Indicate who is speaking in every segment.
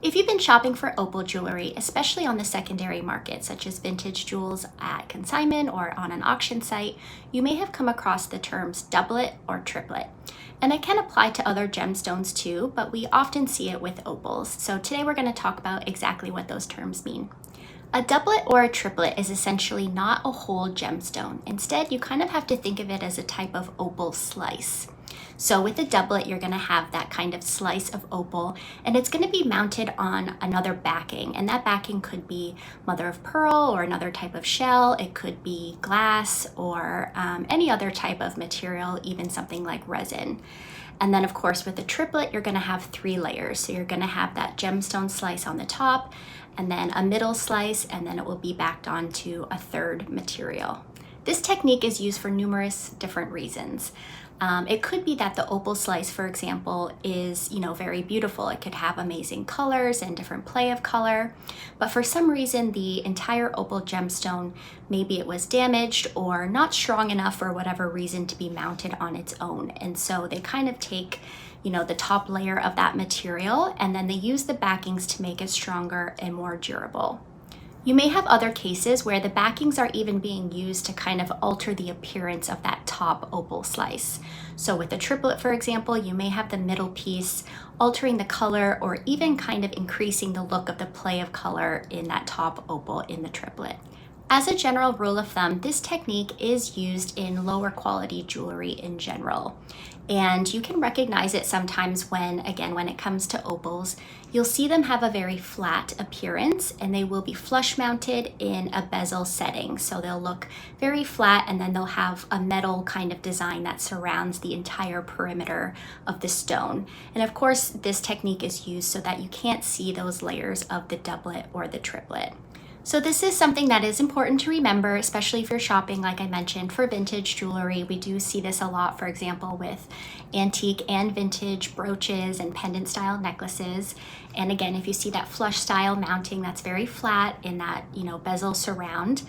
Speaker 1: If you've been shopping for opal jewelry, especially on the secondary market, such as vintage jewels at consignment or on an auction site, you may have come across the terms doublet or triplet. And it can apply to other gemstones too, but we often see it with opals. So today we're going to talk about exactly what those terms mean. A doublet or a triplet is essentially not a whole gemstone. Instead, you kind of have to think of it as a type of opal slice. So with a doublet, you're going to have that kind of slice of opal, and it's going to be mounted on another backing. And that backing could be mother of pearl or another type of shell. It could be glass or any other type of material, even something like resin. And then of course with the triplet, you're going to have 3 layers. So you're going to have that gemstone slice on the top, and then a middle slice, and then it will be backed onto a third material. This technique is used for numerous different reasons. It could be that the opal slice, for example, is, very beautiful. It could have amazing colors and different play of color, but for some reason, the entire opal gemstone, maybe it was damaged or not strong enough for whatever reason to be mounted on its own. And so they kind of take, the top layer of that material, and then they use the backings to make it stronger and more durable. You may have other cases where the backings are even being used to kind of alter the appearance of that top opal slice. So with a triplet, for example, you may have the middle piece altering the color or even kind of increasing the look of the play of color in that top opal in the triplet. As a general rule of thumb, this technique is used in lower quality jewelry in general. And you can recognize it sometimes when it comes to opals, you'll see them have a very flat appearance, and they will be flush mounted in a bezel setting. So they'll look very flat, and then they'll have a metal kind of design that surrounds the entire perimeter of the stone. And of course, this technique is used so that you can't see those layers of the doublet or the triplet. So this is something that is important to remember, especially if you're shopping, like I mentioned, for vintage jewelry. We do see this a lot, for example, with antique and vintage brooches and pendant style necklaces. And again, if you see that flush style mounting that's very flat in that, bezel surround,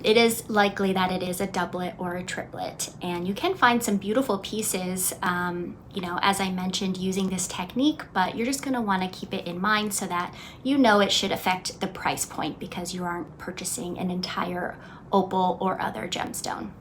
Speaker 1: it is likely that it is a doublet or a triplet. And you can find some beautiful pieces, as I mentioned, using this technique, but you're just going to want to keep it in mind so that it should affect the price point because you aren't purchasing an entire opal or other gemstone.